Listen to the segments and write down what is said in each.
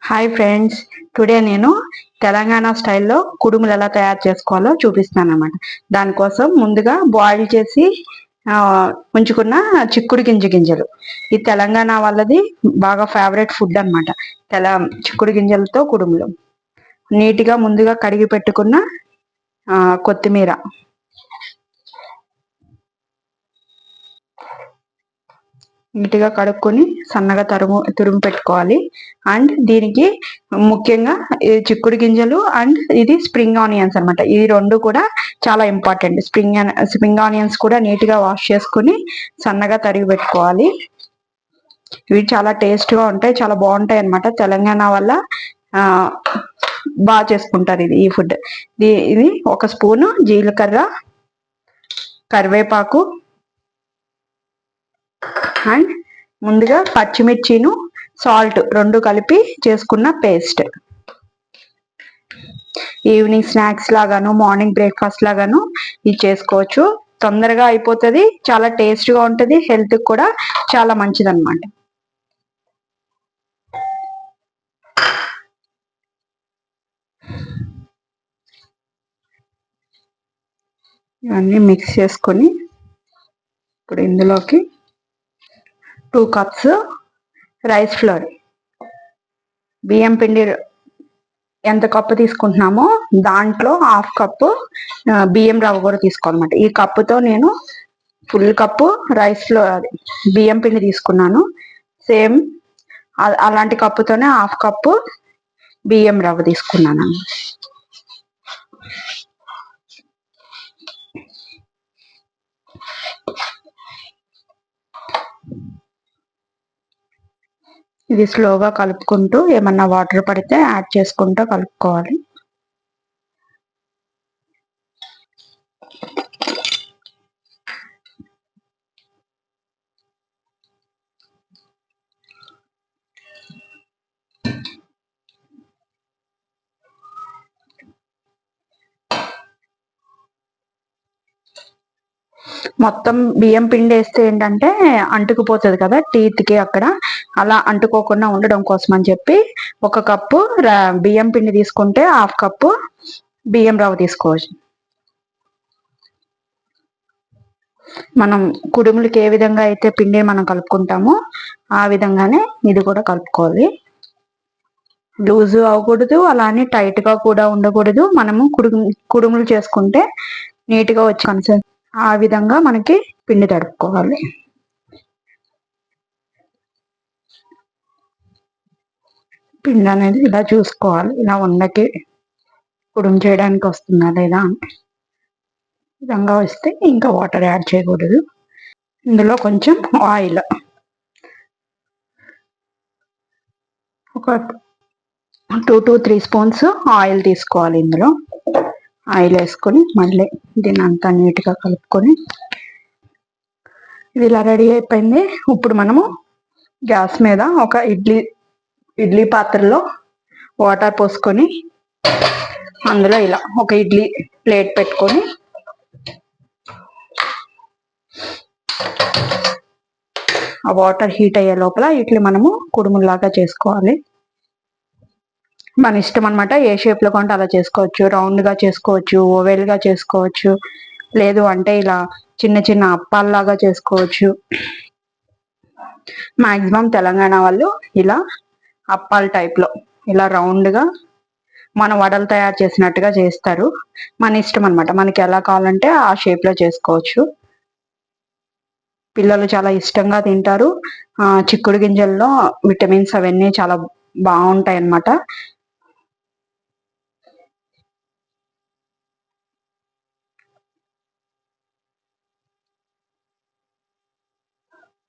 Hi friends, today నేను తెలంగాణ స్టైల్లో కుడుములు ఎలా తయారు చేసుకోవాలో చూపిస్తాను అన్నమాట. దానికోసం ముందుగా బాయిల్ చేసి ఉంచుకున్న చిక్కుడు గింజలు. ఈ తెలంగాణ వాళ్ళది బాగా ఫేవరెట్ ఫుడ్ అన్నమాట. చిక్కుడు గింజలతో కుడుములు. నీట్గా ముందుగా కడిగి పెట్టుకున్న కొత్తిమీర, నీట్గా కడుక్కొని సన్నగా తురుము పెట్టుకోవాలి. అండ్ దీనికి ముఖ్యంగా చిక్కుడు గింజలు అండ్ ఇది స్ప్రింగ్ ఆనియన్స్ అనమాట. ఈ రెండు కూడా చాలా ఇంపార్టెంట్. స్ప్రింగ్ ఆనియన్స్ కూడా నీట్గా వాష్ చేసుకుని సన్నగా తరిగి పెట్టుకోవాలి. ఇవి చాలా టేస్ట్గా ఉంటాయి, చాలా బాగుంటాయి అనమాట. తెలంగాణ వల్ల బాగా చేసుకుంటారు ఈ ఫుడ్. ఇది ఒక స్పూను జీలకర్ర, కరివేపాకు అండ్ ముందుగా పచ్చిమిర్చిను సాల్ట్ రెండు కలిపి చేసుకున్న పేస్ట్. ఈవినింగ్ స్నాక్స్ లాగాను మార్నింగ్ బ్రేక్ఫాస్ట్ లాగాను ఇది చేసుకోవచ్చు. తొందరగా అయిపోతుంది, చాలా టేస్ట్గా ఉంటుంది, హెల్త్ కూడా చాలా మంచిది అన్నమాట. ఇవన్నీ మిక్స్ చేసుకొని ఇప్పుడు ఇందులోకి 2 కప్స్ రైస్ ఫ్లోర్, బియ్యం పిండి ఎంత కప్పు తీసుకుంటున్నామో దాంట్లో 1/2 కప్పు బియ్యం రవ్వ కూడా తీసుకోవాలన్నమాట. ఈ కప్పుతో నేను ఫుల్ కప్పు రైస్ ఫ్లోర్ బియ్యం పిండి తీసుకున్నాను. సేమ్ అలాంటి కప్పుతోనే 1/2 కప్పు బియ్యం రవ్వ తీసుకున్నాను. ఇది స్లోగా కలుపుకుంటూ ఏమన్నా వాటర్ పడితే యాడ్ చేసుకుంటూ కలుపుకోవాలి. మొత్తం బియ్యం పిండి వేస్తే ఏంటంటే అంటుకుపోతుంది కదా టీత్కి, అక్కడ అలా అంటుకోకుండా ఉండడం కోసం అని చెప్పి 1 కప్పు బియ్యం పిండి తీసుకుంటే 1/2 కప్పు బియ్యం రవ్వ తీసుకోవచ్చు. మనం కుడుములకి ఏ విధంగా అయితే పిండి మనం కలుపుకుంటామో ఆ విధంగానే ఇది కూడా కలుపుకోవాలి. లూజు అవ్వకూడదు, అలానే టైట్గా కూడా ఉండకూడదు. మనము కుడుములు చేసుకుంటే నీట్గా వచ్చి ఆ విధంగా మనకి పిండి తడుపుకోవాలి. పిండి అనేది ఇలా చూసుకోవాలి, ఇలా ఉండకి కుడుము చేయడానికి వస్తుందా లేదా విధంగా వస్తే ఇంకా వాటర్ యాడ్ చేయకూడదు. ఇందులో కొంచెం ఆయిల్, ఒక 2 to 3 స్పూన్స్ ఆయిల్ తీసుకోవాలి. ఇందులో ఆయిల్ వేసుకొని మళ్ళీ దీన్ని అంతా నీట్గా కలుపుకొని ఇది ఇలా రెడీ అయిపోయింది. ఇప్పుడు మనము గ్యాస్ మీద ఒక ఇడ్లీ పాత్రలో వాటర్ పోసుకొని అందులో ఇలా ఒక ఇడ్లీ ప్లేట్ పెట్టుకొని ఆ వాటర్ హీట్ అయ్యే లోపల ఇడ్లీ మనము కుడుములాగా చేసుకోవాలి. మన ఇష్టం అనమాట, ఏ షేప్లో కొంటే అలా చేసుకోవచ్చు. రౌండ్గా చేసుకోవచ్చు, ఓవెల్గా చేసుకోవచ్చు, లేదు అంటే ఇలా చిన్న చిన్న అప్పాల్లాగా చేసుకోవచ్చు. మ్యాక్సిమం తెలంగాణ వాళ్ళు ఇలా అప్పాల టైప్లో ఇలా రౌండ్గా మన వడలు తయారు చేసినట్టుగా చేస్తారు. మన ఇష్టం అనమాట, మనకి ఎలా కావాలంటే ఆ షేప్లో చేసుకోవచ్చు. పిల్లలు చాలా ఇష్టంగా తింటారు. చిక్కుడు గింజల్లో విటమిన్స్ అవన్నీ చాలా బాగుంటాయి అన్నమాట.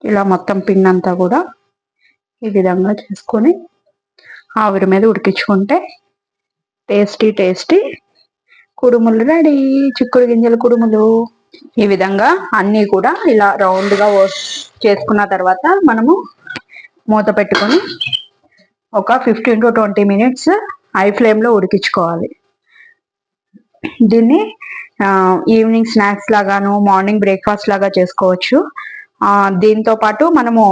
ఇలా మొత్తం పిండి అంతా కూడా ఈ విధంగా చేసుకొని ఆవిరి మీద ఉడికించుకుంటే టేస్టీ కుడుములు రెడీ. చిక్కుడు గింజల కుడుములు. ఈ విధంగా అన్నీ కూడా ఇలా రౌండ్గా చేసుకున్న తర్వాత మనము మూత పెట్టుకొని ఒక 15 to 20 మినిట్స్ హై ఫ్లేమ్లో ఉడికించుకోవాలి. దీన్ని ఈవినింగ్ స్నాక్స్ లాగాను మార్నింగ్ బ్రేక్ఫాస్ట్ లాగా చేసుకోవచ్చు. దీంతో పాటు మనము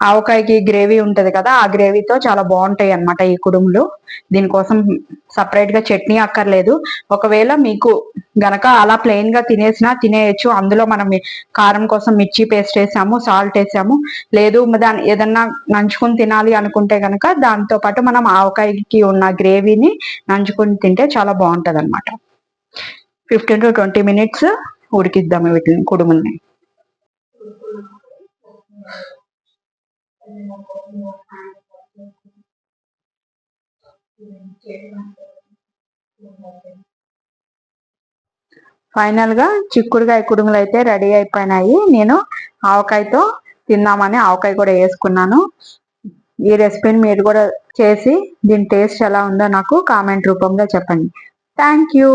ఆవకాయకి గ్రేవీ ఉంటది కదా, ఆ గ్రేవీతో చాలా బాగుంటాయి అన్నమాట ఈ కుడుములు. దీనికోసం సపరేట్ గా చట్నీ అక్కర్లేదు. ఒకవేళ మీకు గనక అలా ప్లెయిన్ గా తినేయచ్చు. అందులో మనం కారం కోసం మిర్చి పేస్ట్ వేసాము, సాల్ట్ వేసాము. లేదు దాన్ని ఏదన్నా నంచుకుని తినాలి అనుకుంటే గనక దాంతో పాటు మనం ఆవకాయకి ఉన్న గ్రేవీని నంచుకుని తింటే చాలా బాగుంటది అనమాట. 15 to 20 minutes ఉడికిద్దాము వీటిని, కుడుముల్ని. ఫైనల్ గా చిక్కుడుకాయ కుడుములు అయితే రెడీ అయిపోయినాయి. నేను ఆవకాయతో తిందామని ఆవకాయ కూడా వేసుకున్నాను. ఈ రెసిపీని మీరు కూడా చేసి దీని టేస్ట్ ఎలా ఉందో నాకు కామెంట్ రూపంలో చెప్పండి. Thank you.